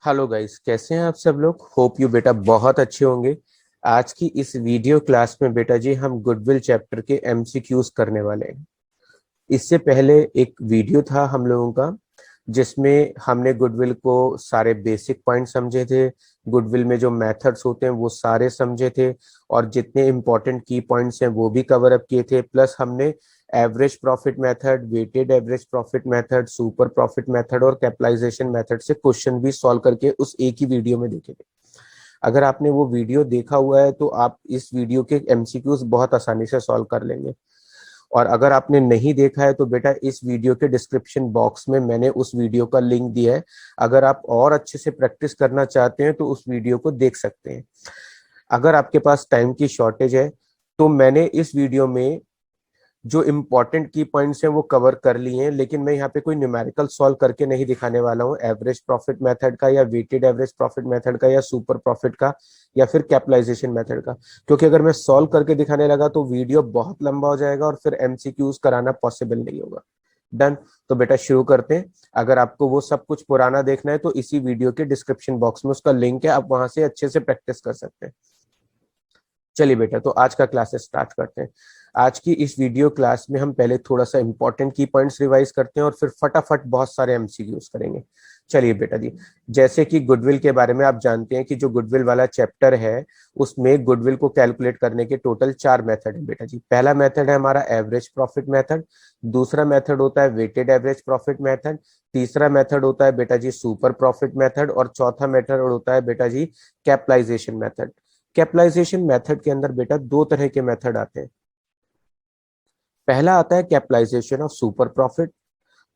Hello guys, कैसे हैं आप सब लोग। होप यू बेटा बहुत अच्छे होंगे। आज की इस वीडियो क्लास में बेटा जी हम गुडविल चैप्टर के एमसीक्यूज करने वाले हैं। इससे पहले एक वीडियो था हम लोगों का जिसमें हमने गुडविल को सारे बेसिक पॉइंट समझे थे। गुडविल में जो मेथड्स होते हैं वो सारे समझे थे और जितने इंपॉर्टेंट की पॉइंट्स हैं वो भी कवर अप किए थे। प्लस हमने average profit method, weighted average profit method, super profit method और कैपिटलाइजेशन मेथड से क्वेश्चन भी सॉल्व करके उस एक ही वीडियो में देखे थे। अगर आपने वो वीडियो देखा हुआ है तो आप इस वीडियो के एमसीक्यूज बहुत आसानी से सॉल्व कर लेंगे। और अगर आपने नहीं देखा है तो बेटा इस वीडियो के डिस्क्रिप्शन बॉक्स में मैंने उस वीडियो का लिंक दिया है। अगर आप और अच्छे से प्रैक्टिस करना चाहते हैं तो उस वीडियो को देख सकते हैं। अगर आपके पास टाइम की शॉर्टेज है तो मैंने इस वीडियो में जो इम्पोर्टेंट की पॉइंट्स हैं वो कवर कर लिए हैं, लेकिन मैं यहाँ पे कोई न्यूमेरिकल सॉल्व करके नहीं दिखाने वाला हूँ एवरेज प्रॉफिट मेथड का या वेटेड एवरेज प्रॉफिट मेथड का या सुपर प्रॉफिट का या फिर कैपिटलाइजेशन मेथड का। क्योंकि अगर मैं सॉल्व करके दिखाने लगा तो वीडियो बहुत लंबा हो जाएगा और फिर एमसीक्यूज कराना पॉसिबल नहीं होगा। डन। तो बेटा शुरू करते हैं। अगर आपको वो सब कुछ पुराना देखना है तो इसी वीडियो के डिस्क्रिप्शन बॉक्स में उसका लिंक है, आप वहां से अच्छे से प्रैक्टिस कर सकते हैं। चलिए बेटा, तो आज का क्लास स्टार्ट करते हैं। आज की इस वीडियो क्लास में हम पहले थोड़ा सा इंपॉर्टेंट की पॉइंट्स रिवाइज करते हैं और फिर फटाफट बहुत सारे एमसीक्यूज करेंगे। चलिए बेटा जी, जैसे कि गुडविल के बारे में आप जानते हैं कि जो गुडविल वाला चैप्टर है उसमें गुडविल को कैलकुलेट करने के टोटल 4 मेथड है बेटा जी। पहला मेथड है हमारा एवरेज प्रॉफिट मेथड, दूसरा मेथड होता है वेटेड एवरेज प्रॉफिट मेथड, तीसरा मेथड होता है बेटा जी सुपर प्रॉफिट मेथड और चौथा मेथड होता है बेटा जी कैपिटलाइजेशन मेथड। कैपिटलाइजेशन मेथड के अंदर बेटा दो तरह के मेथड आते हैं। पहला आता है कैपिटलाइजेशन ऑफ सुपर प्रॉफिट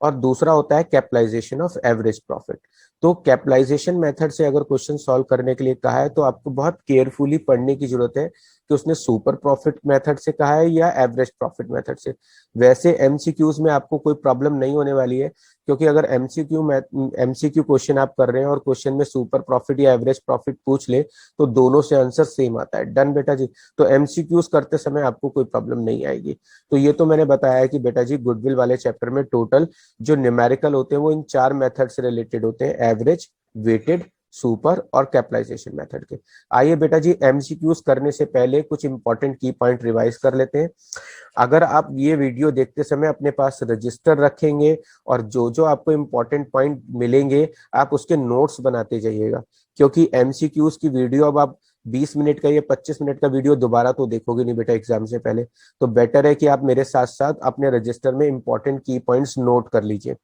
और दूसरा होता है कैपिटलाइजेशन ऑफ एवरेज प्रॉफिट। तो कैपिटलाइजेशन मेथड से अगर क्वेश्चन सॉल्व करने के लिए कहा है तो आपको बहुत केयरफुली पढ़ने की जरूरत है कि उसने सुपर प्रॉफिट मेथड से कहा है या एवरेज प्रॉफिट मेथड से। वैसे एमसीक्यूज में आपको कोई प्रॉब्लम नहीं होने वाली है, क्योंकि अगर एमसीक्यू क्वेश्चन आप कर रहे हैं और क्वेश्चन में सुपर प्रॉफिट या एवरेज प्रॉफिट पूछ ले तो दोनों से आंसर सेम आता है। डन बेटा जी। तो एमसीक्यूज करते समय आपको कोई प्रॉब्लम नहीं आएगी। तो ये तो मैंने बताया कि बेटा जी गुडविल वाले चैप्टर में टोटल जो न्यूमेरिकल होते हैं वो इन 4 मेथड से रिलेटेड होते हैं, एवरेज, वेटेड, सुपर और कैपिटलाइजेशन मेथड के। आइए बेटा जी एमसीक्यूज करने से पहले कुछ इंपॉर्टेंट की पॉइंट रिवाइज कर लेते हैं। अगर आप ये वीडियो देखते समय अपने पास रजिस्टर रखेंगे और जो जो आपको इंपॉर्टेंट पॉइंट मिलेंगे आप उसके नोट्स बनाते जाइएगा, क्योंकि एमसीक्यूज की वीडियो अब आप 20 मिनट का या 25 मिनट का वीडियो दोबारा तो देखोगे नहीं बेटा एग्जाम से पहले। तो बेटर है कि आप मेरे साथ साथ अपने रजिस्टर में इंपॉर्टेंट की पॉइंट्स नोट कर लीजिए।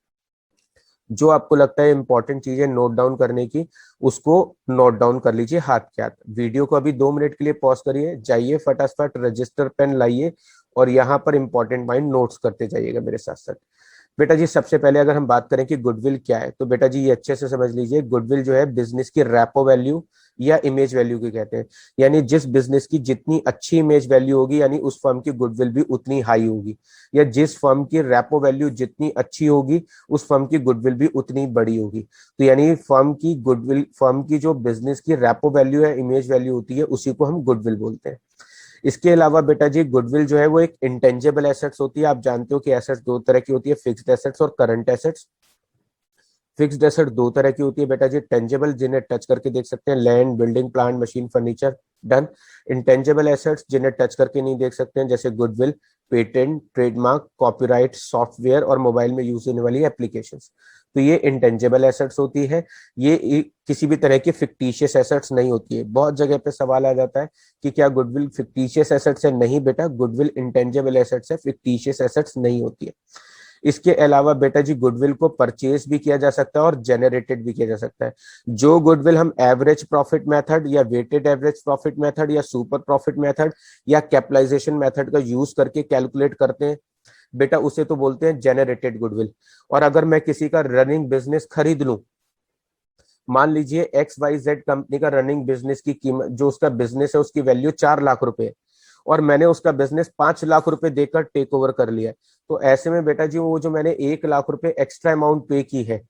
जो आपको लगता है इंपॉर्टेंट चीजें नोट डाउन करने की उसको नोट डाउन कर लीजिए हाथ के हाथ। वीडियो को अभी 2 मिनट के लिए पॉज करिए, जाइए फटाफट रजिस्टर पेन लाइए और यहाँ पर इंपॉर्टेंट पॉइंट नोट्स करते जाइएगा मेरे साथ साथ। बेटा जी सबसे पहले अगर हम बात करें कि गुडविल क्या है तो बेटा जी ये अच्छे से समझ लीजिए, गुडविल जो है बिजनेस की रैपो वैल्यू या इमेज वैल्यू की कहते हैं। यानी जिस बिजनेस की जितनी अच्छी इमेज वैल्यू होगी यानी उस फर्म की गुडविल भी उतनी हाई होगी, या जिस फर्म की रैपो वैल्यू जितनी अच्छी होगी उस फर्म की गुडविल भी उतनी बड़ी होगी। तो यानी फर्म की गुडविल, फर्म की जो बिजनेस की रैपो वैल्यू या इमेज वैल्यू होती है उसी को हम गुडविल बोलते हैं। इसके अलावा बेटा जी गुडविल जो है वो एक इंटेंजिबल एसेट्स होती है। आप जानते हो कि एसेट्स दो तरह की होती है, फिक्स्ड एसेट्स और करंट एसेट्स। फिक्स्ड एसेट दो तरह की होती है बेटा जी, टेंजेबल जिन्हें टच करके देख सकते हैं, land, building, plant, machine, furniture. Done. Intangible assets जिन्हें टच करके नहीं देख सकते हैं, जैसे goodwill, patent, trademark, copyright, software और मोबाइल में यूज होने वाली एप्लीकेशंस। तो ये इंटेंजेबल एसेट्स होती है। ये किसी भी तरह की फिक्टिशियस एसेट्स नहीं होती है। बहुत जगह पे सवाल आ जाता है कि क्या गुडविल फिक्टिशियस एसेट्स है। नहीं बेटा, गुडविल इंटेंजेबल एसेट्स है, फिक्टिशियस एसेट्स नहीं होती है। इसके अलावा बेटा जी गुडविल को परचेज भी किया जा सकता है और जनरेटेड भी किया जा सकता है। जो गुडविल हम एवरेज प्रॉफिट मेथड या वेटेड एवरेज प्रॉफिट मेथड या सुपर प्रॉफिट मेथड या कैपिटलाइजेशन मेथड का यूज करके कैलकुलेट करते हैं बेटा उसे तो बोलते हैं जनरेटेड गुडविल। और अगर मैं किसी का रनिंग बिजनेस खरीद लूं, मान लीजिए एक्स वाई जेड कंपनी का रनिंग बिजनेस की कीमत, जो उसका बिजनेस है उसकी वैल्यू 4 लाख रुपए है और मैंने उसका बिजनेस 5 लाख रुपए देकर टेक ओवर कर लिया है, तो ऐसे में बेटा जी वो जो मैंने 1 लाख रुपए एक्स्ट्रा अमाउंट पे की है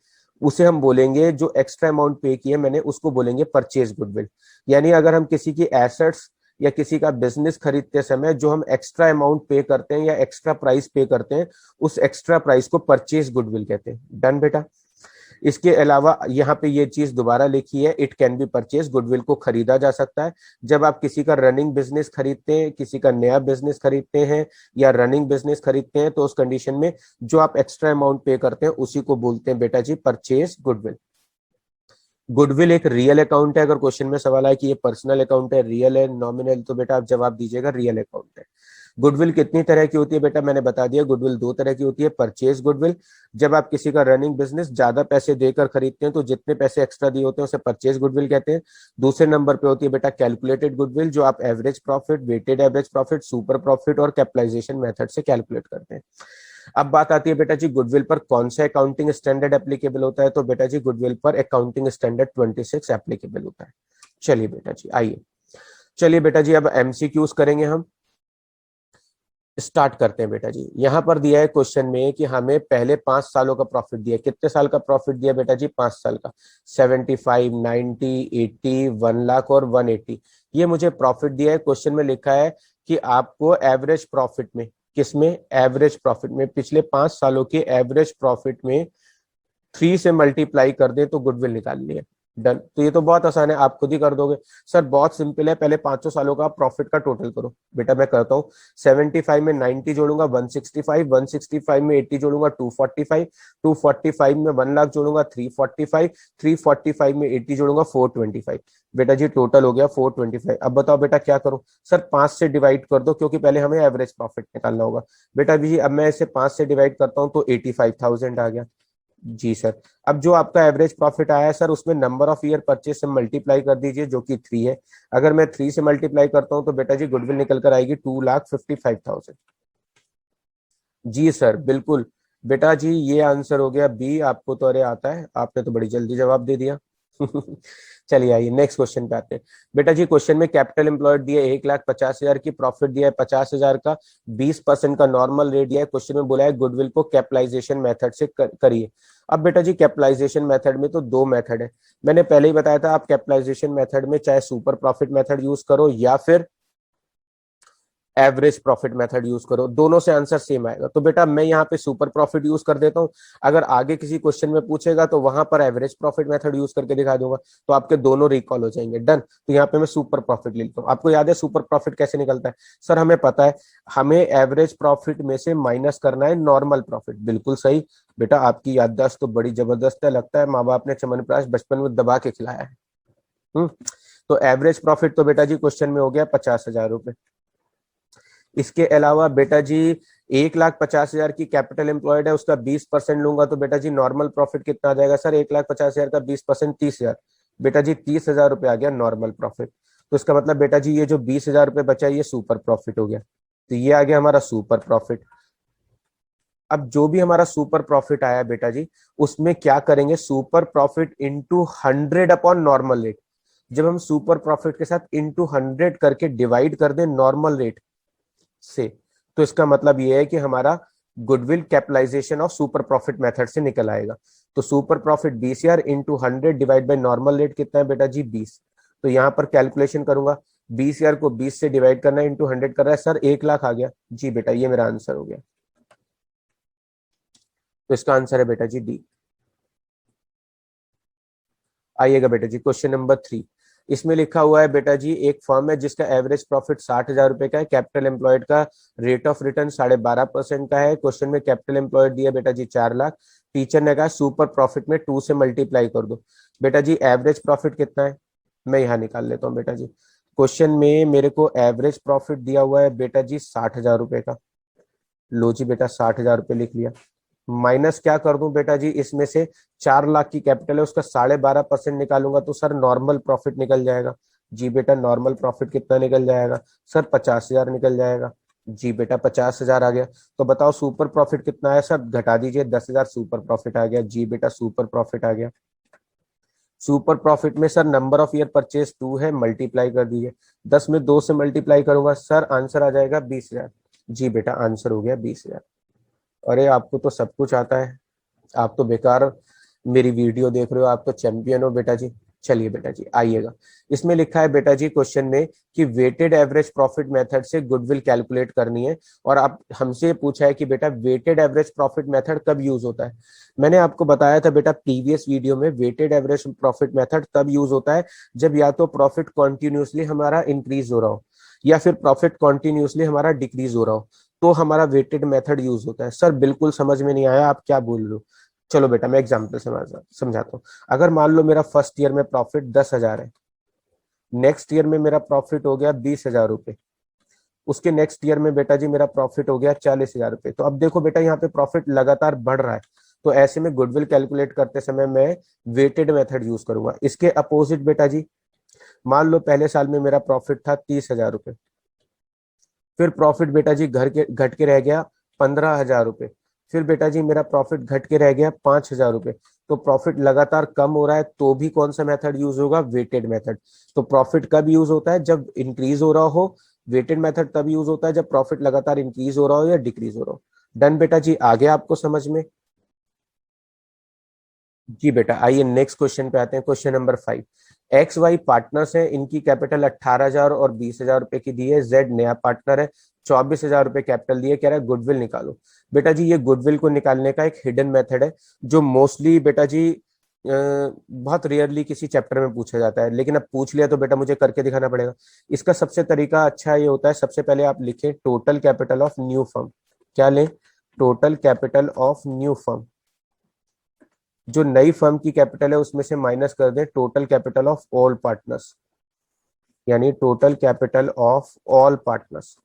उसे हम बोलेंगे, जो एक्स्ट्रा अमाउंट पे की है मैंने उसको बोलेंगे परचेज गुडविल। यानी अगर हम किसी की एसेट्स या किसी का बिजनेस खरीदते समय जो हम एक्स्ट्रा अमाउंट पे करते हैं या एक्स्ट्रा प्राइस पे करते हैं उस एक्स्ट्रा प्राइस को परचेज गुडविल कहते हैं। डन बेटा। इसके अलावा यहाँ पे ये चीज दोबारा लिखी है, it can be purchase, goodwill को खरीदा जा सकता है। जब आप किसी का रनिंग बिजनेस खरीदते हैं, किसी का नया बिजनेस खरीदते हैं या रनिंग बिजनेस खरीदते हैं, तो उस कंडीशन में जो आप एक्स्ट्रा अमाउंट पे करते हैं उसी को बोलते हैं बेटा जी परचेज गुडविल। गुडविल एक रियल अकाउंट है। अगर क्वेश्चन में सवाल आए कि ये पर्सनल अकाउंट है, रियल है, नॉमिनल, तो बेटा आप जवाब दीजिएगा रियल अकाउंट है। गुडविल कितनी तरह की होती है बेटा, मैंने बता दिया, गुडविल दो तरह की होती है। परचेज गुडविल, जब आप किसी का रनिंग बिजनेस ज्यादा पैसे देकर खरीदते हैं तो जितने पैसे एक्स्ट्रा दिए होते हैं उसे परचेज गुडविल कहते हैं। दूसरे नंबर पे होती है बेटा कैलकुलेटेड गुडविल, जो आप average profit, weighted average profit, super profit और कैपिटलाइजेशन मेथड से कैलकुलेट करते हैं। अब बात आती है बेटा जी गुडविल पर कौन सा अकाउंटिंग स्टैंडर्ड एप्लीकेबल होता है, तो बेटा जी गुडविल पर अकाउंटिंग स्टैंडर्ड 26 एप्लीकेबल होता है। चलिए बेटा जी आइए, चलिए बेटा जी अब एमसीक्यूज करेंगे हम। स्टार्ट करते हैं बेटा जी। यहां पर दिया है क्वेश्चन में कि हमें पहले 5 सालों का प्रॉफिट दिया, कितने साल का प्रॉफिट दिया बेटा जी, 5 साल का। 75, 90, 80, 1 लाख और 180, ये मुझे प्रॉफिट दिया है। क्वेश्चन में लिखा है कि आपको एवरेज प्रॉफिट में, किसमें, एवरेज प्रॉफिट में, पिछले 5 सालों के एवरेज प्रॉफिट में 3 से मल्टीप्लाई कर दे तो गुडविल निकालनी है। डन। तो ये तो बहुत आसान है, आप खुद ही कर दोगे। सर बहुत सिंपल है, पहले 500 सालों का प्रॉफिट का टोटल करो। बेटा मैं करता हूँ, 75 में 90 जोड़ूंगा 165, 165 में 80 जोड़ूंगा 245, 245 में 1 लाख जोड़ूंगा 345, 345 में 80 जोड़ूंगा 425। बेटा जी टोटल हो गया 425। अब बताओ बेटा क्या करूं, सर 5 से डिवाइड कर दो क्योंकि पहले हमें एवरेज प्रॉफिट निकालना होगा। बेटा जी अब मैं इसे 5 से डिवाइड करता हूं तो 85,000 आ गया। जी सर। अब जो आपका एवरेज प्रॉफिट आया है सर, उसमें नंबर ऑफ ईयर परचेज से मल्टीप्लाई कर दीजिए जो कि 3 है। अगर मैं 3 से मल्टीप्लाई करता हूं तो बेटा जी गुडविल निकल कर आएगी 2,55,000। जी सर बिल्कुल। बेटा जी ये आंसर हो गया बी। आपको तो अरे आता है, आपने तो बड़ी जल्दी जवाब दे दिया। चलिए आइए नेक्स्ट क्वेश्चन पे आते हैं। बेटा जी क्वेश्चन में कैपिटल एम्प्लॉयड दिया 1,50,000 की, प्रॉफिट दिया है 50,000 का, 20% का नॉर्मल रेट दिया है। क्वेश्चन में बोला है गुडविल को कैपिटलाइजेशन मेथड से करिए। अब बेटा जी कैपिटलाइजेशन मेथड में तो दो मेथड है, मैंने पहले ही बताया था। आप कैपिटलाइजेशन मेथड में चाहे सुपर प्रॉफिट मेथड यूज करो या फिर एवरेज प्रॉफिट मेथड यूज करो, दोनों से आंसर सेम आएगा। तो बेटा मैं यहाँ पे सुपर प्रॉफिट यूज कर देता हूँ। अगर आगे किसी क्वेश्चन में पूछेगा तो वहां पर एवरेज प्रॉफिट मेथड यूज करके दिखा दूंगा, तो आपके दोनों रिकॉल हो जाएंगे। डन। तो यहाँ पे मैं सुपर प्रॉफिट लेता हूँ। आपको याद है सुपर प्रॉफिट कैसे निकलता है, सर हमें पता है, हमें एवरेज प्रॉफिट में से माइनस करना है नॉर्मल प्रॉफिट। बिल्कुल सही बेटा, आपकी याददाश्त तो बड़ी जबरदस्त है, लगता है माँ बाप ने च्यवनप्राश बचपन में दबा के खिलाया है। तो एवरेज प्रॉफिट तो बेटा जी क्वेश्चन में हो गया 50,000 रुपए। इसके अलावा बेटा जी 1,50,000 की कैपिटल एम्प्लॉयड है, उसका 20% लूंगा तो बेटा जी नॉर्मल प्रॉफिट कितना आ जाएगा सर, 1,50,000 का 20% 30,000। बेटा जी 30,000 रुपए आ गया नॉर्मल प्रॉफिट। तो इसका मतलब बेटा जी ये जो 20,000 रुपए बचा ये सुपर प्रॉफिट हो गया। तो ये आ गया हमारा सुपर प्रॉफिट। अब जो भी हमारा सुपर प्रॉफिट आया बेटा जी, उसमें क्या करेंगे, super profit into 100 upon normal rate. जब हम सुपर प्रॉफिट के साथ इंटू 100 करके डिवाइड कर दें नॉर्मल रेट से, तो इसका मतलब यह है कि हमारा goodwill capitalisation of super profit method से निकल आएगा। तो super profit 20,000 into 100 divide by normal rate कितना है बेटा जी 20। तो यहां पर कैलकुलेशन करूंगा, 20,000 को 20 से डिवाइड करना है, इंटू 100 कर रहा है सर, 1 लाख आ गया। जी बेटा ये मेरा आंसर हो गया। तो इसका आंसर है बेटा जी डी। आइएगा बेटा जी क्वेश्चन नंबर 3। इसमें लिखा हुआ है बेटा जी एक फर्म है जिसका एवरेज प्रॉफिट 60,000 रुपए का है, कैपिटल एम्प्लॉयड का रेट ऑफ रिटर्न 12.5% का है। क्वेश्चन में कैपिटल एम्प्लॉयड दिया बेटा जी 4 लाख। टीचर ने कहा सुपर प्रॉफिट में 2 से मल्टीप्लाई कर दो। बेटा जी एवरेज प्रॉफिट कितना है, मैं यहाँ निकाल लेता हूँ बेटा जी। क्वेश्चन में मेरे को एवरेज प्रॉफिट दिया हुआ है बेटा जी 60,000 रुपए का। लो जी बेटा 60,000 रुपए लिख लिया। माइनस क्या कर दूं बेटा जी, इसमें से 4 लाख की कैपिटल है, उसका 12.5% निकालूंगा तो सर नॉर्मल प्रॉफिट निकल जाएगा। जी बेटा नॉर्मल प्रॉफिट कितना निकल जाएगा सर, 50,000 निकल जाएगा। जी बेटा 50,000 आ गया। तो बताओ सुपर प्रॉफिट कितना है सर, घटा दीजिए 10,000, सुपर प्रॉफिट आ गया। जी बेटा सुपर प्रॉफिट आ गया। सुपर प्रॉफिट में sir number of year purchase 2 है, मल्टीप्लाई कर दीजिए। 10 में 2 से मल्टीप्लाई करूंगा सर, आंसर आ जाएगा 20,000। जी बेटा आंसर हो गया 20,000। अरे आपको तो सब कुछ आता है, आप तो बेकार मेरी वीडियो देख रहे हो, आप तो चैंपियन हो बेटा जी। चलिए बेटा जी आइएगा, इसमें लिखा है बेटा जी क्वेश्चन में कि वेटेड एवरेज प्रॉफिट मेथड से गुडविल कैलकुलेट करनी है, और आप हमसे पूछा है कि बेटा वेटेड एवरेज प्रॉफिट मेथड कब यूज होता है। मैंने आपको बताया था बेटा प्रीवियस वीडियो में, वेटेड एवरेज प्रॉफिट मेथड तब यूज होता है जब या तो प्रॉफिट कॉन्टिन्यूसली हमारा इंक्रीज हो रहा हो या फिर प्रॉफिट कॉन्टिन्यूसली हमारा डिक्रीज हो रहा हो, तो हमारा वेटेड मेथड यूज होता है। सर बिल्कुल समझ में नहीं आया, आप क्या बोल रहे हो? चलो बेटा मैं एग्जाम्पल समझाता हूँ। अगर मान लो मेरा फर्स्ट ईयर में प्रॉफिट 10,000 है, नेक्स्ट ईयर में मेरा प्रॉफिट हो गया 20,000 रुपए, उसके नेक्स्ट ईयर में बेटा जी मेरा प्रॉफिट हो गया 40,000 रुपए। तो अब देखो बेटा यहाँ पे प्रॉफिट लगातार बढ़ रहा है, तो ऐसे में गुडविल कैलकुलेट करते समय मैं वेटेड मेथड यूज करूंगा। इसके अपोजिट बेटा जी, मान लो पहले साल में मेरा प्रॉफिट था 30,000 रुपए, फिर प्रॉफिट बेटा जी घट के रह गया 15,000 रुपए, फिर बेटा जी मेरा प्रॉफिट घट के रह गया 5,000 रुपए। तो प्रॉफिट लगातार कम हो रहा है, तो भी कौन सा मेथड यूज होगा? Weighted method. तो प्रॉफिट कब यूज होता है? जब इंक्रीज हो रहा हो। वेटेड मेथड तब यूज होता है जब प्रॉफिट लगातार इंक्रीज हो रहा हो या डिक्रीज हो रहा हो। डन बेटा जी, आगे आपको समझ में? जी बेटा आइए नेक्स्ट क्वेश्चन पे आते हैं। Question number 5, X Y partners हैं, इनकी कैपिटल 18,000 और 20,000 रुपए की दी है। जेड नया पार्टनर है, 24,000 रुपए कैपिटल दिए, कह रहा है गुडविल निकालो। बेटा जी ये गुडविल को निकालने का एक हिडन मेथड है जो मोस्टली बेटा जी बहुत रेयरली किसी चैप्टर में पूछा जाता है, लेकिन अब पूछ लिया तो बेटा मुझे करके दिखाना पड़ेगा। इसका सबसे तरीका अच्छा ये होता है, सबसे पहले आप लिखें total capital of new firm. क्या लें? Total capital of new firm. जो नई फर्म की कैपिटल है उसमें से माइनस कर दें total capital of all partners, यानी total capital of all partners.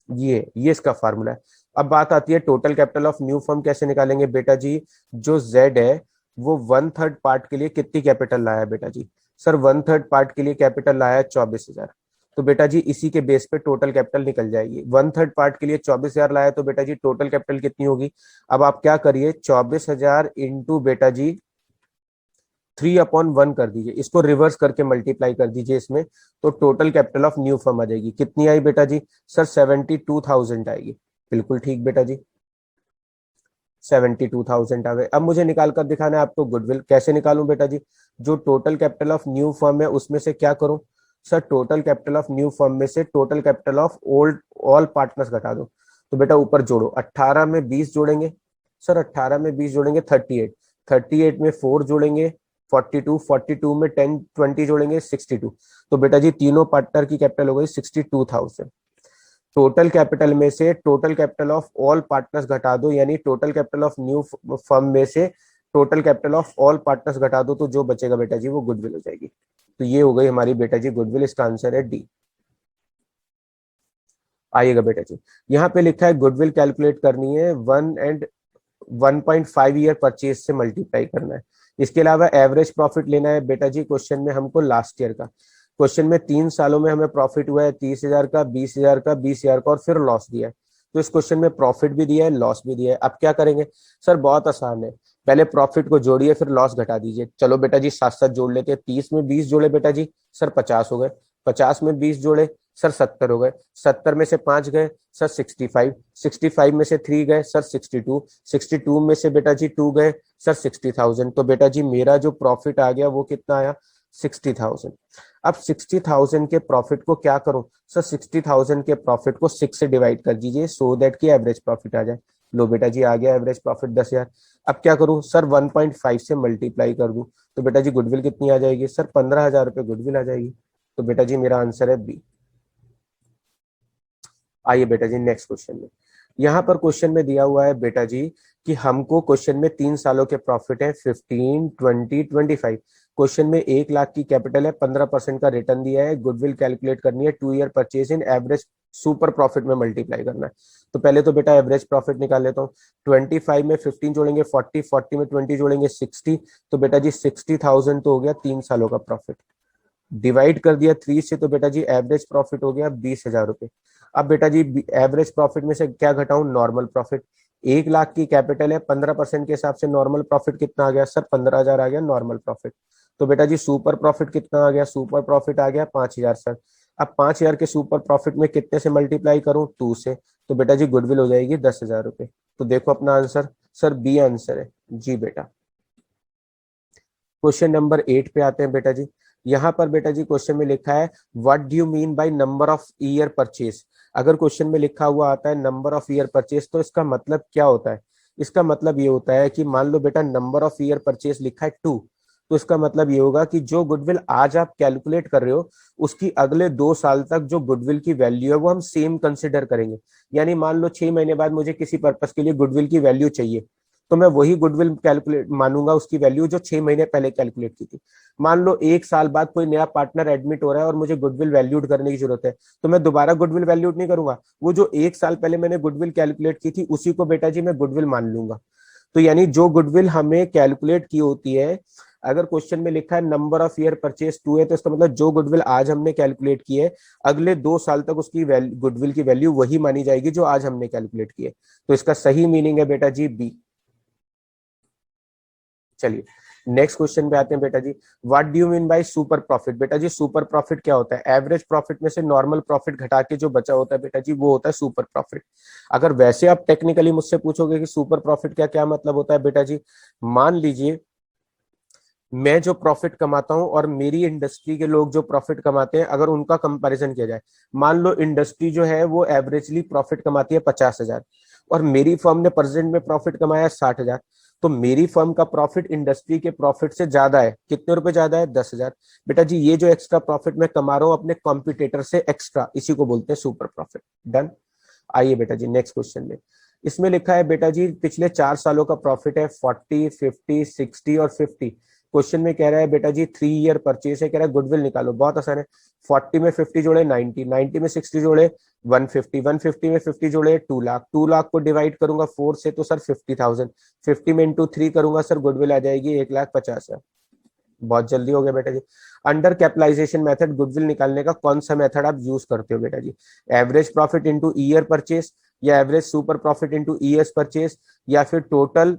ये इसका फार्मूला है। अब बात आती है total capital of new firm कैसे निकालेंगे बेटा जी। जो जेड है वो 1/3 पार्ट के लिए कितनी कैपिटल लाया है बेटा जी? सर 1/3 पार्ट के लिए कैपिटल लाया है 24,000। तो बेटा जी इसी के बेस पे टोटल कैपिटल निकल जाएगी। 1/3 पार्ट के लिए 24,000 लाया, तो बेटा जी टोटल कैपिटल कितनी होगी? अब आप क्या करिए, 24,000 इंटू बेटा जी 3/1 कर दीजिए, इसको रिवर्स करके मल्टीप्लाई कर दीजिए इसमें, तो total capital of new firm आ जाएगी। कितनी आई बेटा जी? सर 72,000 आएगी। बिल्कुल ठीक बेटा जी, 72,000 आ गए। अब मुझे निकाल कर दिखाना है आपको गुडविल। कैसे निकालूं बेटा जी? जो total capital of new firm है उसमें से क्या करूं? Sir total capital of new firm में से total capital of old all partners घटा दो। तो बेटा ऊपर जोड़ो, 18 में 20 जोड़ेंगे, सर 18 में 20 जोड़ेंगे 38, 38 में 4 जोड़ेंगे 42, 42 में 10 20 जोड़ेंगे 62। तो बेटा जी तीनों पार्टनर की कैपिटल हो गई 62,000। टोटल कैपिटल में से total capital of all partners घटा दो, यानी total capital of new firm में से total capital of all partners घटा दो, तो जो बचेगा बेटा जी वो गुडविल हो जाएगी। तो ये हो गई हमारी बेटा जी गुडविल। इसका आंसर है डी। आइएगा बेटा जी, यहाँ पे लिखा है गुडविल कैलकुलेट करनी है 1.5 ईयर परचेज से मल्टीप्लाई करना है। इसके अलावा एवरेज प्रॉफिट लेना है बेटा जी। क्वेश्चन में हमको लास्ट ईयर का, क्वेश्चन में 3 सालों में हमें प्रॉफिट हुआ है 30,000 का, 20,000 का, 20,000 का और फिर लॉस दिया है। तो इस क्वेश्चन में प्रॉफिट भी दिया है, लॉस भी दिया है। अब क्या करेंगे? सर बहुत आसान है, पहले प्रॉफिट को जोड़िए फिर लॉस घटा दीजिए। चलो बेटा जी साथ साथ जोड़ लेते हैं। 30 में 20 जोड़े बेटा जी, सर 50 हो गए। 50 में 20 जोड़े, सर 70 हो गए। 70 में से 5 गए, सर 65। 65 में से 3 गए, सर 62। 62 में से बेटा जी 2 गए, सर 60,000। तो बेटा जी मेरा जो प्रॉफिट आ गया वो कितना आया? 60,000। अब 60,000 के प्रॉफिट को क्या करूं? सर 60,000 के प्रॉफिट को 6 से डिवाइड कर दीजिए, सो दैट की एवरेज प्रॉफिट आ जाए। लो बेटा जी आ गया एवरेज प्रॉफिट 10,000। अब क्या करूं? सर 1.5 से मल्टीप्लाई कर दूं, तो बेटा जी गुडविल कितनी आ जाएगी? सर 15,000 रुपए गुडविल आ जाएगी। तो बेटा जी मेरा आंसर है बी। आइए बेटा जी नेक्स्ट क्वेश्चन में, यहाँ पर क्वेश्चन में दिया हुआ है बेटा जी कि हमको क्वेश्चन में 3 सालों के प्रॉफिट है 15, 20, 25। क्वेश्चन में 1 लाख की कैपिटल है, 15% का रिटर्न दिया है, गुडविल कैलकुलेट करनी है, 2 year purchase in average super profit में मल्टीप्लाई करना है। तो पहले तो बेटा एवरेज प्रॉफिट निकाल लेता हूँ। 25 में 15 जोड़ेंगे 40, 40 में 20 जोड़ेंगे 60। तो बेटा जी 60,000 तो हो गया 3 सालों का प्रॉफिट। डिवाइड कर दिया 3 से, तो बेटा जी एवरेज प्रॉफिट हो गया 20,000 रुपए। अब बेटा जी एवरेज प्रॉफिट में से क्या घटाऊं? Normal profit. 1 लाख की कैपिटल है, 15% के हिसाब से नॉर्मल प्रॉफिट कितना आ गया? सर 15,000 आ गया नॉर्मल प्रॉफिट। तो बेटा जी सुपर प्रॉफिट कितना आ गया? सुपर प्रॉफिट आ गया 5,000 सर। अब 5,000 के सुपर प्रॉफिट में कितने से मल्टीप्लाई करूं? 2 से। तो बेटा जी गुडविल हो जाएगी 10,000 रुपए। तो देखो अपना आंसर, सर बी आंसर है जी बेटा। क्वेश्चन नंबर 8 पे आते हैं बेटा जी। यहाँ पर बेटा जी क्वेश्चन में लिखा है what do you mean by number of year purchase. अगर क्वेश्चन में लिखा हुआ आता है नंबर ऑफ ईयर परचेज तो इसका मतलब क्या होता है? इसका मतलब ये होता है कि मान लो बेटा नंबर ऑफ ईयर परचेज लिखा है 2, तो इसका मतलब ये होगा कि जो गुडविल आज आप कैलकुलेट कर रहे हो उसकी अगले 2 साल तक जो गुडविल की वैल्यू है वो हम सेम कंसिडर करेंगे। यानी मान लो 6 महीने बाद मुझे किसी पर्पस के लिए गुडविल की वैल्यू चाहिए, तो मैं वही गुडविल कैलकुलेट मानूंगा उसकी वैल्यू जो 6 महीने पहले कैलकुलेट की थी। मान लो 1 साल बाद कोई नया पार्टनर एडमिट हो रहा है और मुझे गुडविल वैल्यूड करने की जरूरत है, तो मैं दोबारा गुडविल वैल्यूड नहीं करूंगा, वो जो 1 साल पहले मैंने गुडविल कैलकुलेट की थी उसी को बेटा जी मैं गुडविल मान लूंगा। तो यानी जो गुडविल हमें कैलकुलेट की होती है, अगर क्वेश्चन में लिखा है नंबर ऑफ ईयर परचेज 2 है, तो इसका मतलब जो गुडविल आज हमने कैलकुलेट की है अगले 2 साल तक उसकी गुडविल की वैल्यू वही मानी जाएगी जो आज हमने कैलकुलेट की है। तो इसका सही मीनिंग है बेटा जी बी। चलिए नेक्स्ट क्वेश्चन पे आते हैं बेटा जी। What do you mean by super profit. बेटा जी सुपर प्रॉफिट क्या होता है? एवरेज प्रॉफिट में से नॉर्मल प्रॉफिट घटा के जो बचा होता है बेटा जी वो होता है सुपर प्रॉफिट। अगर वैसे आप टेक्निकली मुझसे पूछोगे कि सुपर प्रॉफिट क्या क्या मतलब होता है बेटा जी, मान लीजिए मैं जो प्रॉफिट कमाता हूं और मेरी इंडस्ट्री के लोग जो प्रॉफिट कमाते हैं अगर उनका कंपैरिजन किया जाए, मान लो इंडस्ट्री जो है वो एवरेजली प्रॉफिट कमाती है 50,000 और मेरी फर्म ने प्रेजेंट में प्रॉफिट कमाया 60,000, तो मेरी फर्म का प्रॉफिट इंडस्ट्री के प्रॉफिट से ज्यादा है। कितने रुपए ज्यादा है? 10,000। बेटा जी ये जो एक्स्ट्रा प्रॉफिट मैं कमा रहा हूं अपने कॉम्पिटिटर से एक्स्ट्रा, इसी को बोलते हैं सुपर प्रॉफिट। डन। आइए बेटा जी नेक्स्ट क्वेश्चन में। इसमें लिखा है बेटा जी पिछले 4 सालों का प्रॉफिट है 40, 50, 60 और 50। क्वेश्चन में कह रहा है बेटा जी 3 ईयर परचेज है, कह रहा है गुडविल निकालो। बहुत आसान है, 40 में 50 जोड़े 90, 90 में 60 जोड़े 150, 150 में 50 जोड़े 2 लाख, 2 लाख को डिवाइड करूंगा 4 से तो सर 50,000, 50 में इंटू 3 करूंगा सर गुडविल आ जाएगी 1,50,000। बहुत जल्दी हो गया बेटा जी। अंडर कैपिटलाइजेशन मेथड गुडविल निकालने का कौन सा मेथड आप यूज करते हो बेटा जी? Average profit into year purchase, या average super profit into years purchase, या फिर total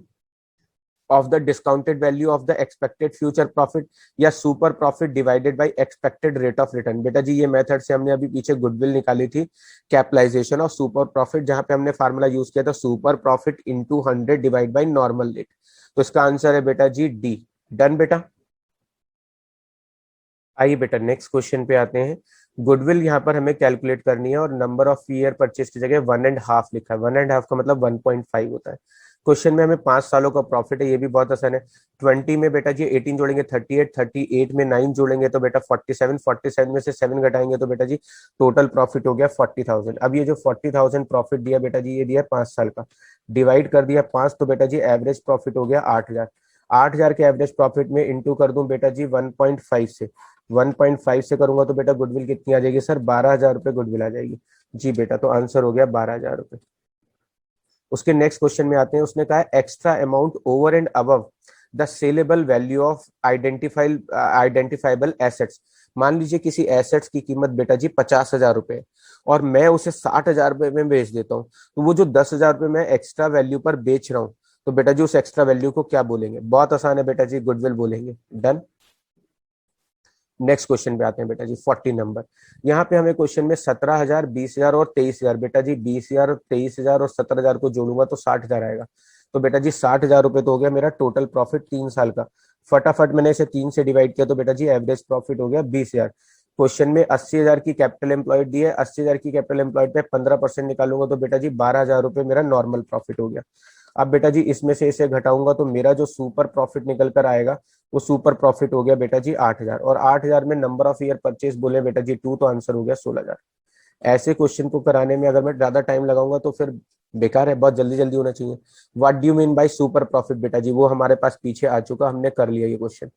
of the discounted value of the expected future profit, या super profit divided by expected rate of return. बेटा जी ये मेथड से हमने अभी पीछे गुडविल निकाली थी, कैपिटलाइजेशन ऑफ सुपर प्रॉफिट, जहां पे हमने फार्मूला यूज किया था super profit into 100 divide by normal rate. तो इसका आंसर है बेटा जी डी। डन बेटा। आइए बेटा नेक्स्ट क्वेश्चन पे आते हैं। गुडविल यहाँ पर हमें कैलकुलेट करनी है और नंबर ऑफ ईयर परचेज की जगह 1.5 लिखा है। 1.5 का मतलब 1.5 होता है। क्वेश्चन में हमें 5 सालों का प्रॉफिट है, ये भी बहुत आसान है। 20 में बेटा जी 18 जोड़ेंगे 38, 38 में 9 जोड़ेंगे तो बेटा 47, 47 में से 7 घटाएंगे तो बेटा जी टोटल प्रॉफिट हो गया 40,000। अब ये जो 40,000 प्रॉफिट दिया बेटा जी ये दिया 5 साल का, डिवाइड कर दिया 5 तो बेटा जी एवरेज प्रॉफिट हो गया 8,000। 8,000 के एवरेज प्रॉफिट में इंटू कर दूं बेटा जी 1.5 से, 1.5 से करूंगा तो बेटा गुडविल कितनी आ जाएगी सर? 12,000 रुपए गुडविल आ जाएगी। जी बेटा तो आंसर हो गया 12,000 रुपए। उसके नेक्स्ट क्वेश्चन में आते हैं। उसने कहा है extra amount over and above the saleable value of identifiable assets. मान लीजिए किसी एसेट्स की कीमत बेटा जी 50,000 रुपए है और मैं उसे 60,000 रुपए में बेच देता हूँ, तो वो जो 10,000 रुपए मैं एक्स्ट्रा वैल्यू पर बेच रहा हूँ तो बेटा जी उस एक्स्ट्रा वैल्यू को क्या बोलेंगे? बहुत आसान है बेटा जी, गुडविल बोलेंगे। डन। नेक्स्ट क्वेश्चन पे आते हैं बेटा जी 40 नंबर। यहाँ पे हमें क्वेश्चन में 17,000, 20,000 और 23,000। बेटा जी 20,000 23,000 और 17,000 को जोड़ूंगा तो 60,000 आएगा। तो बेटा जी 60,000 रुपए तो हो गया मेरा टोटल प्रॉफिट 3 साल का। फटाफट मैंने इसे 3 से डिवाइड किया तो बेटा जी एवरेज प्रॉफिट हो गया 20,000। क्वेश्चन में 80,000 की कैपिटल एम्प्लॉयड दी है, 80,000 की कैपिटल एम्प्लॉयड पे 15% निकालूंगा तो बेटा जी 12,000 रुपए मेरा नॉर्मल प्रॉफिट हो गया। अब बेटा जी इसमें से इसे घटाऊंगा तो मेरा जो सुपर प्रॉफिट निकल कर आएगा वो सुपर प्रॉफिट हो गया बेटा जी 8,000। और 8,000 में नंबर ऑफ ईयर परचेज बोले बेटा जी 2, तो आंसर हो गया 16,000। ऐसे क्वेश्चन को कराने में अगर मैं ज्यादा टाइम लगाऊंगा तो फिर बेकार है, बहुत जल्दी जल्दी होना चाहिए। What do you mean by super profit. बेटा जी वो हमारे पास पीछे आ चुका, हमने कर लिया ये क्वेश्चन।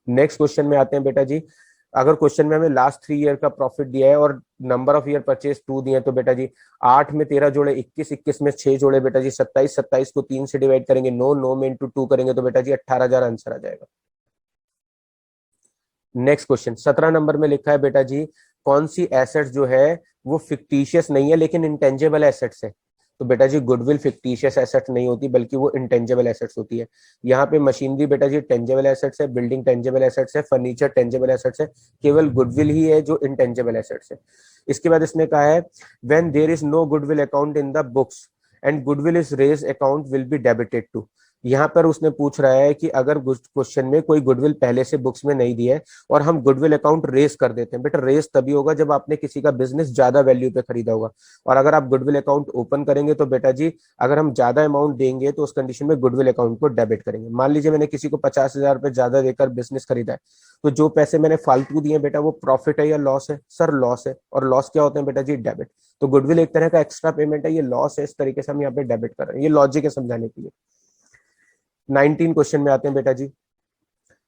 नेक्स्ट क्वेश्चन में आते हैं बेटा जी। अगर क्वेश्चन में हमें लास्ट 3 ईयर का प्रॉफिट दिया है और नंबर ऑफ ईयर परचेज 2 दिए तो बेटा जी 8 में 13 जोड़े 21, 21 में 6 जोड़े बेटा जी 27, 27 को 3 से डिवाइड करेंगे 9, 9 में इंटू 2 करेंगे तो बेटा जी 18,000 आंसर आ जाएगा। नेक्स्ट क्वेश्चन 17 नंबर में लिखा है बेटा जी कौन सी एसेट्स जो है वो फिक्टिशियस नहीं है लेकिन इंटेंजेबल एसेट्स है। तो बेटा जी गुडविल फिक्टिशियस एसेट नहीं होती बल्कि वो इंटेंजेबल एसेट्स होती है। यहाँ पे मशीनरी बेटा जी टेंजेबल एसेट्स है, बिल्डिंग टेंजेबल एसेट्स है, फर्नीचर टेंजेबल एसेट्स है, केवल गुडविल ही है जो इंटेंजेबल एसेट्स है। इसके बाद इसने कहा है when there is no goodwill account in the books and goodwill is raise account will be debited to. यहाँ पर उसने पूछ रहा है कि अगर क्वेश्चन में कोई गुडविल पहले से बुक्स में नहीं दिया है और हम गुडविल अकाउंट रेस कर देते हैं, बेटा रेस तभी होगा जब आपने किसी का बिजनेस ज्यादा वैल्यू पे खरीदा होगा। और अगर आप गुडविल अकाउंट ओपन करेंगे तो बेटा जी अगर हम ज्यादा अमाउंट देंगे तो उस कंडीशन में गुडविल अकाउंट को डेबिट करेंगे। मान लीजिए मैंने किसी को 50,000 रुपए ज्यादा देकर बिजनेस खरीदा है, तो जो पैसे मैंने फालतू दिए बेटा वो प्रॉफिट है या लॉस है? सर लॉस है। और लॉस क्या होते हैं बेटा जी? डेबिट। तो गुडविल एक तरह का एक्स्ट्रा पेमेंट है, ये लॉस है, इस तरीके से हम यहाँ पे डेबिट कर रहे हैं। ये लॉजिक है समझाने के लिए। 19 क्वेश्चन में आते हैं बेटा जी।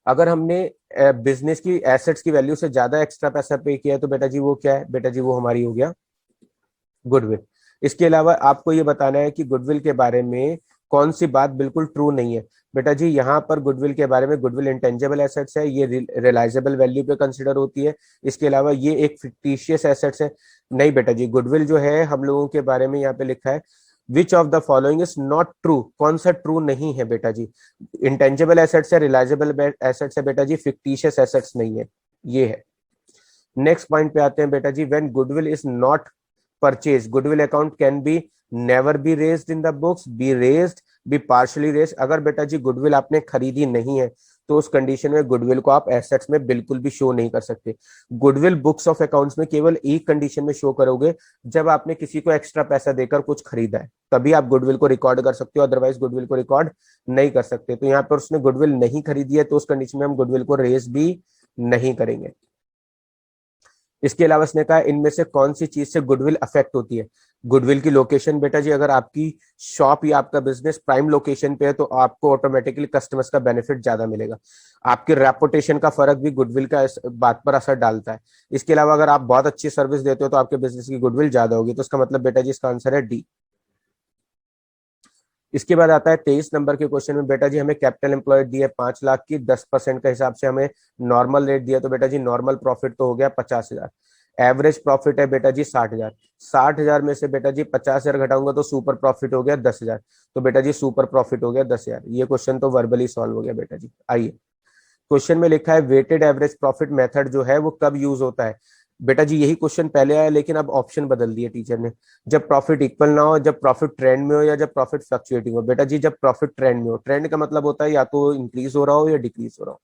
अगर हमने बिजनेस की एसेट्स की वैल्यू से ज्यादा एक्स्ट्रा पैसा पे किया है तो बेटा जी वो क्या है? बेटा जी वो हमारी हो गया गुडविल। इसके अलावा आपको ये बताना है कि गुडविल के बारे में कौन सी बात बिल्कुल ट्रू नहीं है। बेटा जी यहाँ पर गुडविल के बारे में, गुडविल इंटेंजिबल एसेट्स है, ये रियलाइजेबल वैल्यू पे कंसिडर होती है। इसके अलावा ये एक फिक्टिशियस एसेट्स है। नहीं बेटा जी, गुडविल जो है हम लोगों के बारे में यहाँ पे लिखा है which of the following is not true. कौन सा ट्रू नहीं है बेटा जी? इंटेंजिबल एसेट्स है, रियलाइजेबल एसेट्स है बेटा जी, फिक्टिशियस एसेट्स नहीं है। ये है। नेक्स्ट पॉइंट पे आते हैं बेटा जी। When goodwill is not purchase, goodwill account can be never be raised in the books, be raised, be partially raised. अगर बेटा जी गुडविल आपने खरीदी नहीं है तो उस कंडीशन में गुडविल को आप एसेट्स में बिल्कुल भी शो नहीं कर सकते। गुडविल बुक्स ऑफ अकाउंट्स में केवल एक कंडीशन में शो करोगे, जब आपने किसी को एक्स्ट्रा पैसा देकर कुछ खरीदा है तभी आप गुडविल को रिकॉर्ड कर सकते हो, अदरवाइज गुडविल को रिकॉर्ड नहीं कर सकते। तो यहाँ पर उसने गुडविल नहीं खरीदी है तो उस कंडीशन में हम गुडविल को रेज भी नहीं करेंगे। इसके अलावा इसने कहा इनमें से कौन सी चीज से गुडविल अफेक्ट होती है? गुडविल की लोकेशन बेटा जी, अगर आपकी शॉप या आपका बिजनेस प्राइम लोकेशन पे है तो आपको ऑटोमेटिकली कस्टमर्स का बेनिफिट ज्यादा मिलेगा। आपकी रेपुटेशन का फर्क भी गुडविल का इस बात पर असर डालता है। इसके अलावा अगर आप बहुत अच्छी सर्विस देते हो तो आपके बिजनेस की गुडविल ज्यादा होगी। तो इसका मतलब बेटा जी इसका आंसर है डी। इसके बाद आता है 23 नंबर के क्वेश्चन में। बेटा जी हमें कैपिटल एम्प्लॉयड दी है 5 लाख की, 10% का हिसाब से हमें नॉर्मल रेट दिया। तो बेटा जी नॉर्मल प्रॉफिट तो हो गया 50,000। एवरेज प्रॉफिट है बेटा जी 60,000। 60,000 में से बेटा जी 50,000 घटाऊंगा तो सुपर प्रॉफिट हो गया 10,000। तो बेटा जी सुपर प्रॉफिट हो गया 10,000। ये क्वेश्चन तो वर्बली सॉल्व हो गया बेटा जी। आइए, क्वेश्चन में लिखा है वेटेड एवरेज प्रॉफिट मेथड जो है वो कब यूज होता है? बेटा जी यही क्वेश्चन पहले आया लेकिन अब ऑप्शन बदल दिए टीचर ने। जब प्रॉफिट इक्वल ना हो, जब प्रॉफिट ट्रेंड में हो, या जब प्रॉफिट फ्लक्चुएटिंग हो। बेटा जी जब प्रॉफिट ट्रेंड में हो। ट्रेंड का मतलब होता है या तो इंक्रीज हो रहा हो या डिक्रीज हो रहा हो।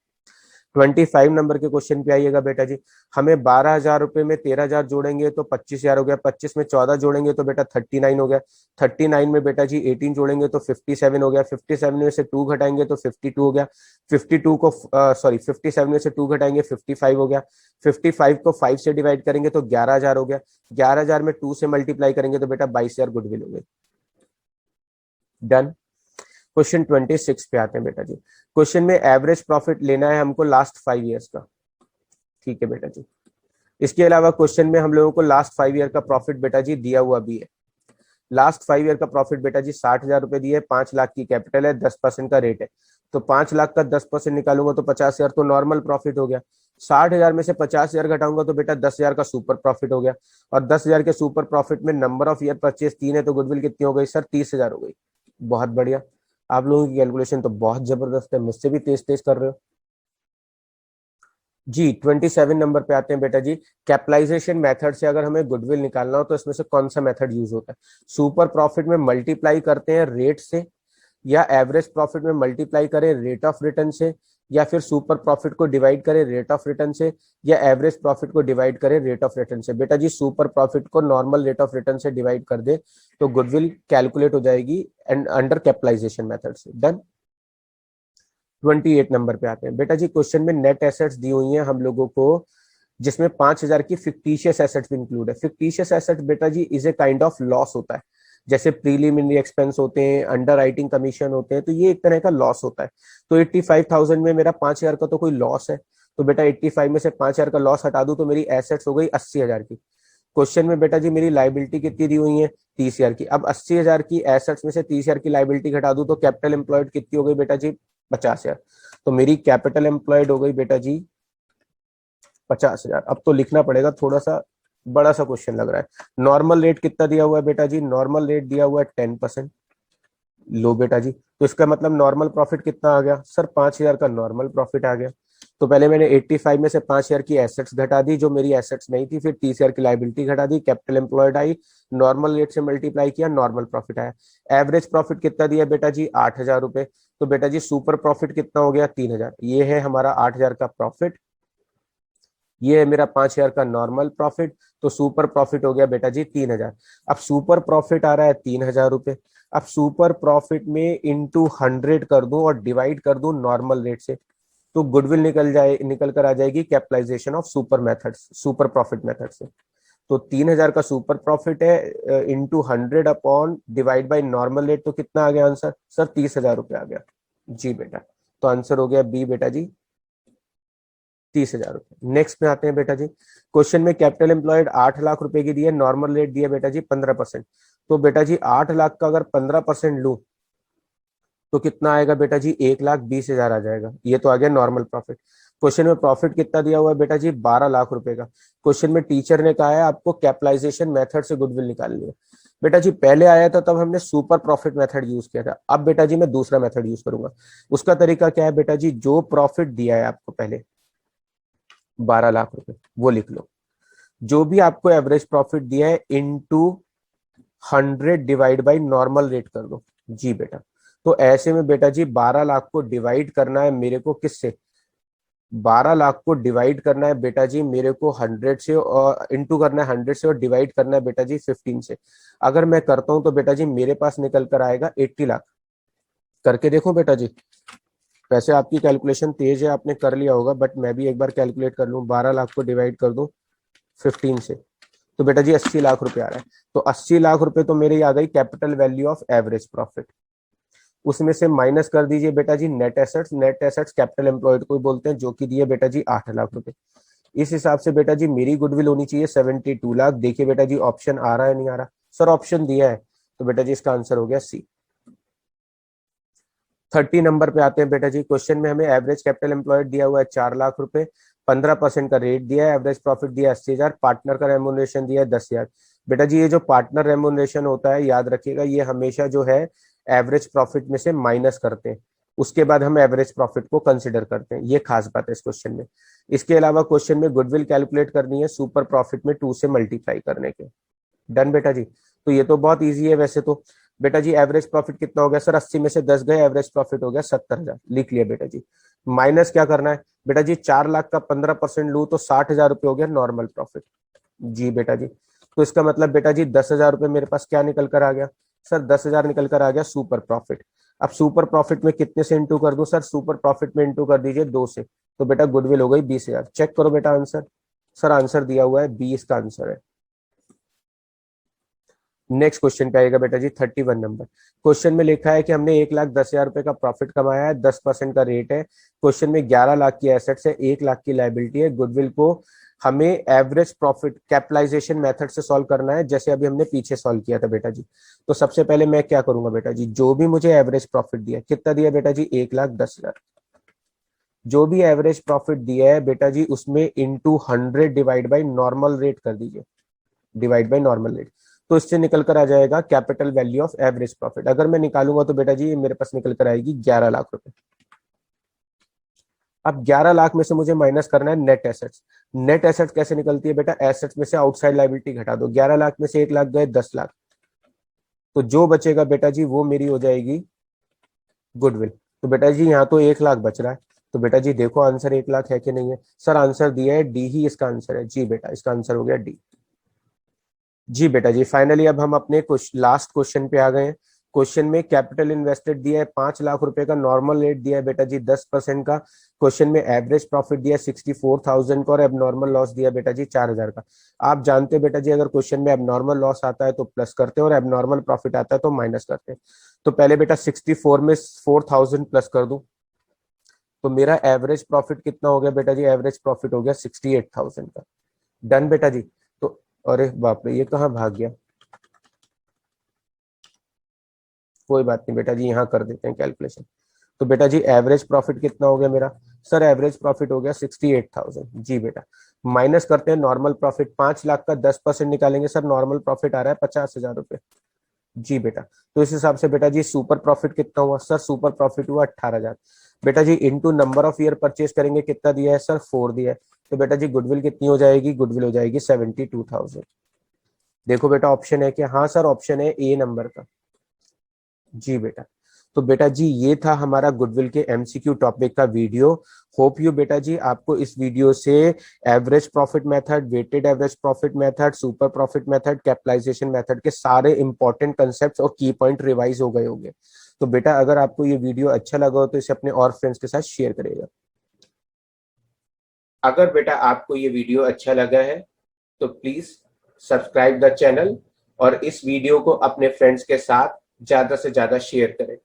25 नंबर के क्वेश्चन पे आइएगा बेटा जी। हमें 12,000 रुपए में 13,000 जोड़ेंगे तो 25,000 हो गया। 25 में 14 जोड़ेंगे तो बेटा 39 हो गया। 39 में बेटा जी 18 जोड़ेंगे तो 57 हो गया। 57 में से 2 घटाएंगे तो 52 हो गया। 52 को 57 में से 2 घटाएंगे 55 हो गया। 55 को 5 से डिवाइड करेंगे तो 11,000 हो गया। 11,000 में 2 से मल्टीप्लाई करेंगे तो बेटा 22,000 गुडविल हो गई। डन। क्वेश्चन 26 पे आते हैं बेटा जी। क्वेश्चन में एवरेज प्रॉफिट लेना है हमको लास्ट 5 ईयर्स का। ठीक है बेटा जी। इसके अलावा क्वेश्चन में हम लोगों को लास्ट 5 ईयर का प्रॉफिट बेटा जी दिया हुआ भी है। लास्ट 5 ईयर का प्रॉफिट बेटा जी 60,000 रुपए दिए, 5 लाख की कैपिटल है, 10% का रेट है। तो 5 लाख का 10% निकालूंगा तो 50,000 तो नॉर्मल प्रॉफिट हो गया। 60,000 में से 50,000 घटाऊंगा तो बेटा 10,000 का सुपर प्रॉफिट हो गया। और 10,000 के सुपर प्रॉफिट में नंबर ऑफ ईयर परचेज 3 है तो गुडविल कितनी हो गई सर? 30,000 हो गई। बहुत बढ़िया। आप लोगों की कैलकुलेशन तो बहुत जबरदस्त है, मुझसे भी तेज तेज कर रहे हो जी। 27 नंबर पे आते हैं बेटा जी। कैपिटलाइजेशन मेथड से अगर हमें गुडविल निकालना हो तो इसमें से कौन सा मेथड यूज होता है? सुपर प्रॉफिट में मल्टीप्लाई करते हैं रेट से, या एवरेज प्रॉफिट में मल्टीप्लाई करें रेट ऑफ रिटर्न से, या फिर सुपर प्रॉफिट को डिवाइड करें रेट ऑफ रिटर्न से, या एवरेज प्रॉफिट को डिवाइड करें रेट ऑफ रिटर्न से। बेटा जी सुपर प्रॉफिट को नॉर्मल रेट ऑफ रिटर्न से डिवाइड कर दे तो गुडविल कैलकुलेट हो जाएगी एंड अंडर कैपिटलाइजेशन मेथड से। डन। 28 नंबर पे आते हैं बेटा जी। क्वेश्चन में नेट एसेट्स दी हुई हैं हम लोगों को, जिसमें 5,000 की फिक्टिशियस एसेट्स भी इंक्लूड है। फिक्टिशियस एसेट्स बेटा जी is a kind of loss होता है। जैसे प्रीलिमिनरी एक्सपेंस होते हैं, अंडर राइटिंग कमीशन होते हैं, तो ये एक तरह का लॉस होता है। तो 85,000 में मेरा 5,000 का तो कोई लॉस है, तो बेटा 85 में से 5,000 का लॉस हटा दूं तो मेरी एसेट्स हो गई 80,000 की। क्वेश्चन में बेटा जी मेरी लाइबिलिटी कितनी दी हुई है? 30,000 की। अब 80,000 की एसेट्स में से 30,000 की लाइबिलिटी घटा दूं तो कैपिटल एम्प्लॉयड कितनी हो गई बेटा जी? 50,000। तो मेरी कैपिटल एम्प्लॉयड हो गई बेटा जी 50,000। अब तो लिखना पड़ेगा, थोड़ा सा बड़ा सा क्वेश्चन लग रहा है। नॉर्मल रेट कितना दिया हुआ है बेटा जी? नॉर्मल रेट दिया हुआ है 10%। लो बेटा जी, तो इसका मतलब नॉर्मल प्रॉफिट कितना आ गया सर? 5,000 का नॉर्मल प्रॉफिट आ गया। तो पहले मैंने 85 में से 5 ईयर की एसेट्स घटा दी जो मेरी एसेट्स नहीं थी, फिर 30 ईयर की लाइबिलिटी घटा दी, कैपिटल एम्प्लॉयड आई, नॉर्मल रेट से मल्टीप्लाई किया, नॉर्मल प्रॉफिट आया। एवरेज प्रॉफिट कितना दिया बेटा जी? 8,000 रुपए। तो बेटा जी सुपर प्रॉफिट कितना हो गया? 3,000। ये है हमारा 8,000 का प्रॉफिट, ये है मेरा 5,000 का नॉर्मल प्रॉफिट। तो सुपर प्रॉफिट हो गया बेटा जी 3,000। अब सुपर प्रॉफिट आ रहा है 3,000 रुपए। अब सुपर प्रॉफिट में इंटू 100 कर दूं और डिवाइड कर दूं नॉर्मल रेट से, तो गुडविल निकल कर आ जाएगी capitalisation of super methods, super profit method से। तो 3,000 का सुपर प्रॉफिट है, into 100 upon divide by normal rate, तो कितना आ गया आंसर? सर 30,000 रुपये आ गया। जी बेटा, तो आंसर हो गया बी बेटा जी, 30,000 रुपये। नेक्स्ट में आते हैं बेटा जी। क्वेश्चन में कैपिटल एम्प्लॉयड 8 लाख रुपए की दी है, नॉर्मल रेट दिया बेटा जी 15%। तो बेटा जी 8 लाख का अगर 15% लू तो कितना आएगा बेटा जी? 1,20,000 आ जाएगा। ये तो आ गया नॉर्मल प्रॉफिट। क्वेश्चन में प्रॉफिट कितना दिया हुआ है बेटा जी? 12 लाख रुपए का। क्वेश्चन में टीचर ने कहा है आपको कैपिटलाइजेशन मेथड से गुडविल निकालनी है। बेटा जी पहले आया था तब हमने सुपर प्रॉफिट मेथड यूज किया था, अब बेटा जी मैं दूसरा मेथड यूज करूंगा। उसका तरीका क्या है बेटा जी? जो प्रॉफिट दिया है आपको पहले 12 लाख रुपए, वो लिख लो। जो भी आपको एवरेज प्रॉफिट दिया है into 100 divide by normal rate कर दो। जी बेटा, तो ऐसे में बेटा जी 12 लाख को डिवाइड करना है मेरे को किससे? 12 लाख को डिवाइड करना है बेटा जी मेरे को 100 से, और इंटू करना है 100 से, और डिवाइड करना है बेटा जी 15 से। अगर मैं करता हूं तो बेटा जी मेरे पास निकल कर आएगा 80 लाख। करके देखो बेटा जी। वैसे आपकी कैलकुलेशन तेज है, आपने कर लिया होगा, बट मैं भी एक बार कैलकुलेट कर लूं। 12 लाख को डिवाइड कर दूं 15 से, तो बेटा जी 80 लाख रुपए आ रहा है। तो 80 लाख रुपए तो मेरी आ गई capital value of average profit. उसमें से माइनस कर दीजिए बेटा जी net assets. Net assets capital employed को बोलते हैं, जो कि दिए बेटा जी 8 लाख रुपए। इस हिसाब से बेटा जी मेरी गुडविल होनी चाहिए 72 लाख। देखिए बेटा जी ऑप्शन आ रहा है नहीं आ रहा? सर ऑप्शन दिया है, तो बेटा जी इसका आंसर हो गया सी। 30 नंबर पे आते हैं बेटा जी। क्वेश्चन में हमें एवरेज कैपिटल एम्प्लॉयड दिया हुआ है 4 लाख रुपए, 15% का रेट दिया है, एवरेज प्रॉफिट दिया है 80,000, पार्टनर का रेमुनरेशन दिया है 10,000। बेटा जी ये जो पार्टनर रेमुनरेशन होता है, याद रखिएगा, ये हमेशा जो है एवरेज प्रॉफिट में से माइनस करते हैं, उसके बाद हम एवरेज प्रॉफिट को कंसिडर करते हैं। ये खास बात है इस क्वेश्चन में। इसके अलावा क्वेश्चन में गुडविल कैलकुलेट करनी है सुपर प्रॉफिट में 2 से मल्टीप्लाई करने के। डन बेटा जी, तो ये तो बहुत ईजी है वैसे तो। बेटा जी एवरेज प्रॉफिट कितना हो गया? सर 80 में से 10 गए, एवरेज प्रॉफिट हो गया 70,000। लिख लिया बेटा जी। माइनस क्या करना है बेटा जी? 4 लाख का 15% लू तो 60,000 रुपये हो गया नॉर्मल प्रॉफिट। जी बेटा जी, तो इसका मतलब बेटा जी 10,000 रुपये मेरे पास क्या निकल कर आ गया? सर 10,000 निकल कर आ गया सुपर प्रॉफिट। अब सुपर प्रॉफिट में कितने से इंटू कर दूं? सर सुपर प्रॉफिट में इंटू कर दीजिए 2 से, तो बेटा गुडविल हो गई 20,000। चेक करो बेटा आंसर। सर आंसर दिया हुआ है बी, इसका आंसर है। नेक्स्ट क्वेश्चन पे आएगा बेटा जी 31 नंबर। क्वेश्चन में लिखा है कि हमने 1,10,000 रुपए का प्रॉफिट कमाया है, 10% का रेट है। क्वेश्चन में 11 लाख की एसेट्स है, 1 लाख की लाइबिलिटी है। गुडविल को हमें एवरेज प्रॉफिट कैपिटलाइजेशन मेथड से सॉल्व करना है, जैसे अभी हमने पीछे सॉल्व किया था बेटा जी। तो सबसे पहले मैं क्या करूंगा बेटा जी? जो भी मुझे एवरेज प्रॉफिट दिया, कितना दिया बेटा जी? 1,10,000। जो भी एवरेज प्रॉफिट दिया है बेटा जी उसमें into 100 divide by normal rate कर दीजिए, डिवाइड बाई नॉर्मल रेट। तो इससे निकल कर आ जाएगा capital value of average profit. अगर मैं निकालूंगा तो बेटा जी मेरे पास निकल कर आएगी 11 लाख रुपए। अब 11 लाख में से मुझे माइनस करना है नेट एसेट्स। नेट एसेट्स कैसे निकलती है बेटा? एसेट्स में से आउटसाइड लाइबिलिटी घटा दो। 11 लाख में से 1 लाख गए, 10 लाख, तो जो बचेगा बेटा जी वो मेरी हो जाएगी गुडविल। तो बेटा जी यहाँ तो 1 लाख बच रहा है, तो बेटा जी देखो आंसर 1 लाख है कि नहीं है? सर आंसर दिया है डी ही इसका आंसर है। जी बेटा, इसका आंसर हो गया डी। जी बेटा जी, फाइनली अब हम अपने लास्ट क्वेश्चन पे आ गए हैं। क्वेश्चन में कैपिटल इन्वेस्टेड दिया है 5 लाख रुपए का, नॉर्मल रेट दिया है बेटा जी 10% का। क्वेश्चन में एवरेज प्रॉफिट दिया है 64,000 का, और एबनॉर्मल लॉस दिया बेटा जी 4,000 का। आप जानते हैं बेटा जी अगर क्वेश्चन में एबनॉर्मल लॉस आता है तो प्लस करते हैं, और एबनॉर्मल प्रॉफिट आता है तो माइनस करते हैं। तो पहले बेटा 64 में 4,000 प्लस कर दूं, तो मेरा एवरेज प्रॉफिट कितना हो गया बेटा जी? एवरेज प्रॉफिट हो गया 68,000 का। डन बेटा जी। तो अरे बाप रे, ये कहाँ भाग गया? कोई बात नहीं बेटा जी, यहाँ कर देते हैं कैलकुलेशन। तो बेटा जी एवरेज प्रॉफिट कितना हो गया मेरा? सर एवरेज प्रॉफिट हो गया 68,000। जी बेटा, माइनस करते हैं नॉर्मल प्रॉफिट। 5 लाख का 10% निकालेंगे, सर नॉर्मल प्रॉफिट आ रहा है 50,000 रुपए। जी बेटा, तो इस हिसाब से बेटा जी सुपर प्रॉफिट कितना हुआ सर? सुपर प्रॉफिट हुआ 18,000। बेटा जी into number of year purchase करेंगे, कितना दिया है सर? 4 दिया है। तो बेटा जी गुडविल कितनी हो जाएगी? गुडविल हो जाएगी 72,000। देखो बेटा ऑप्शन है क्या? हाँ सर, ऑप्शन है ए नंबर का। जी बेटा, तो बेटा जी ये था हमारा गुडविल के एमसीक्यू टॉपिक का वीडियो। होप यू बेटा जी आपको इस वीडियो से average profit method, weighted average profit method, super profit method, capitalisation method के सारे इंपॉर्टेंट कंसेप्ट और की पॉइंट रिवाइज हो गए होंगे। तो बेटा अगर आपको ये वीडियो अच्छा लगा हो तो इसे अपने और फ्रेंड्स के साथ शेयर करेगा। अगर बेटा आपको ये वीडियो अच्छा लगा है तो प्लीज सब्सक्राइब द चैनल और इस वीडियो को अपने फ्रेंड्स के साथ ज्यादा से ज्यादा शेयर करें।